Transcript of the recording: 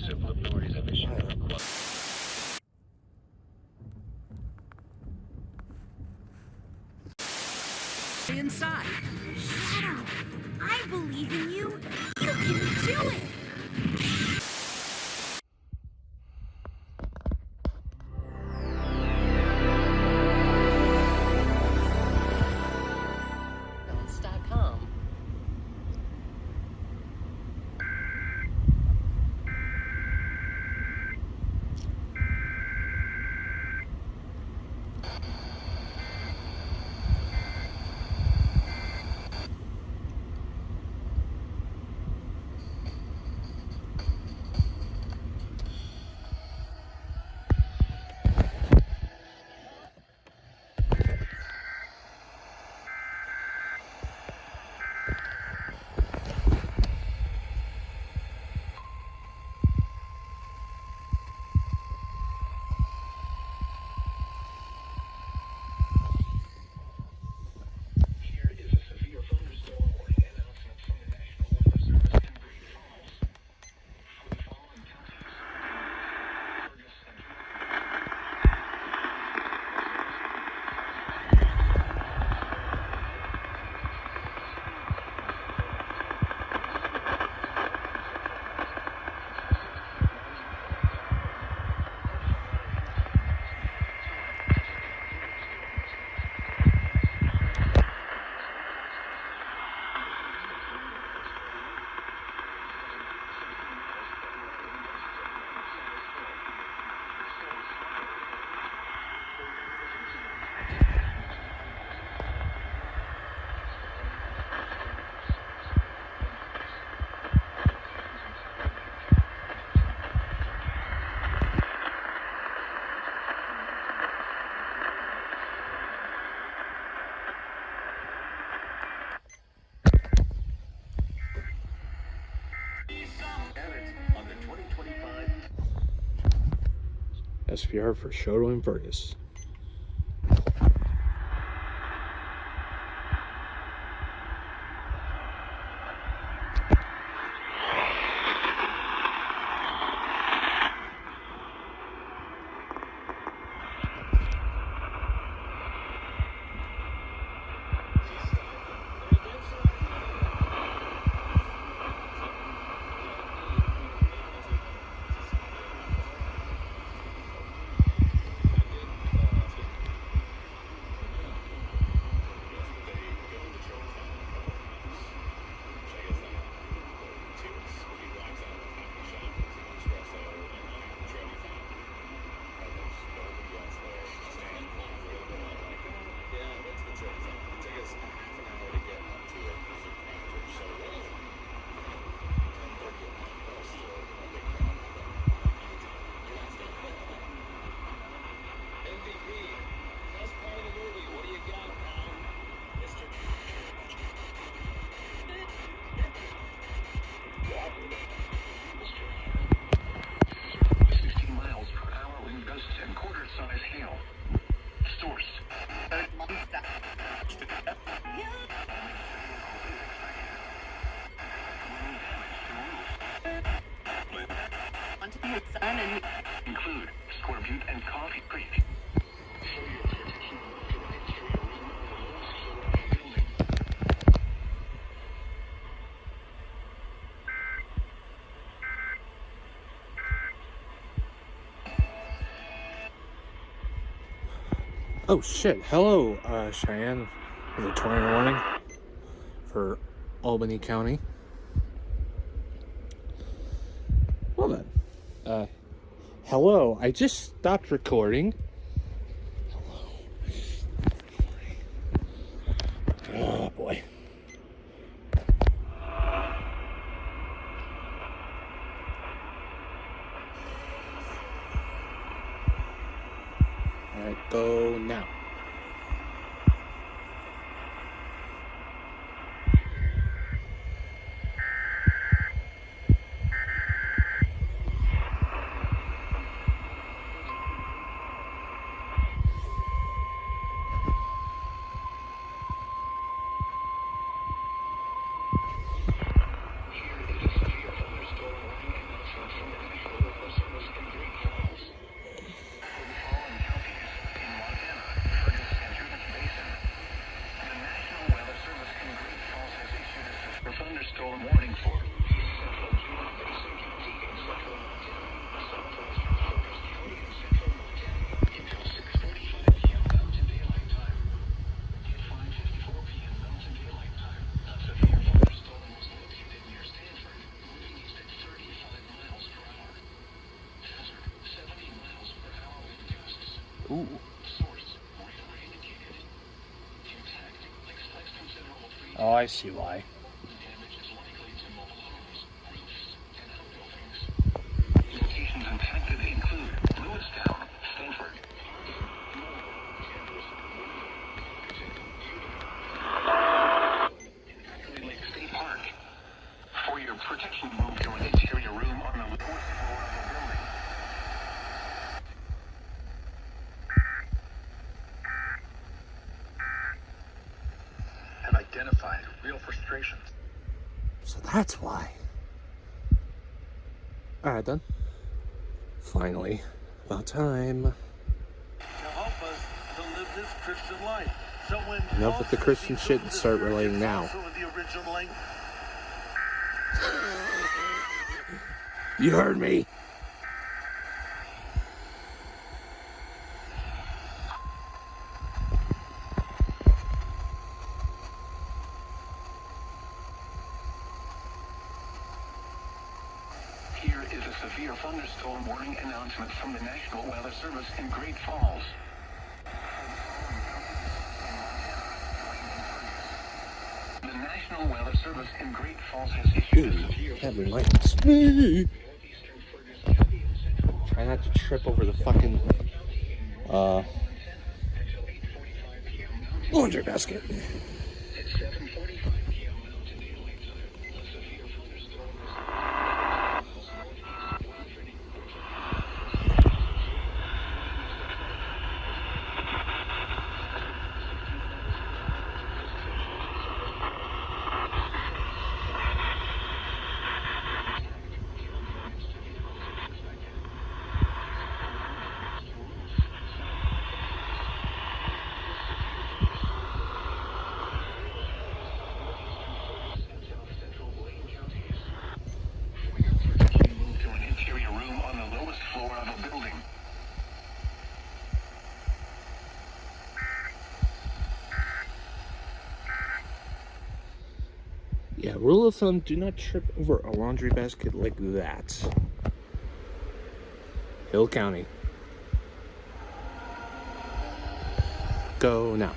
civil authorities have issued a request. Inside. Shadow, I believe in you. You can do it. Balance.com. On the 2025 SPR for Shoto and Fergus. include Scorpion and Coffee Creek. Oh shit, hello Cheyenne, with a tornado warning for Albany County. Well then, hello, I just stopped recording. Hello. Oh boy. Alright, go now. Ooh. Oh, I see why. Locations impacted include Lewistown, Stanford, Lake State Park. For your protection, move to an interior room on the fourth floor of the building. Have identified real frustrations. So that's why. Alright then. Finally. About time. To help us to live this Christian life. So when Enough with the Christian shit and start relating now. You heard me. Here is a severe thunderstorm warning announcement from the National Weather Service in Great Falls. The National Weather Service in Great Falls has issued a severe That reminds me. Try not to trip over the fucking laundry basket. At 7:45 p.m. Mountain Daylight Time, a severe thunderstorm move to an interior room on the lowest floor of a building. Yeah, rule of thumb, do not trip over a laundry basket like that. Hill County. Go now.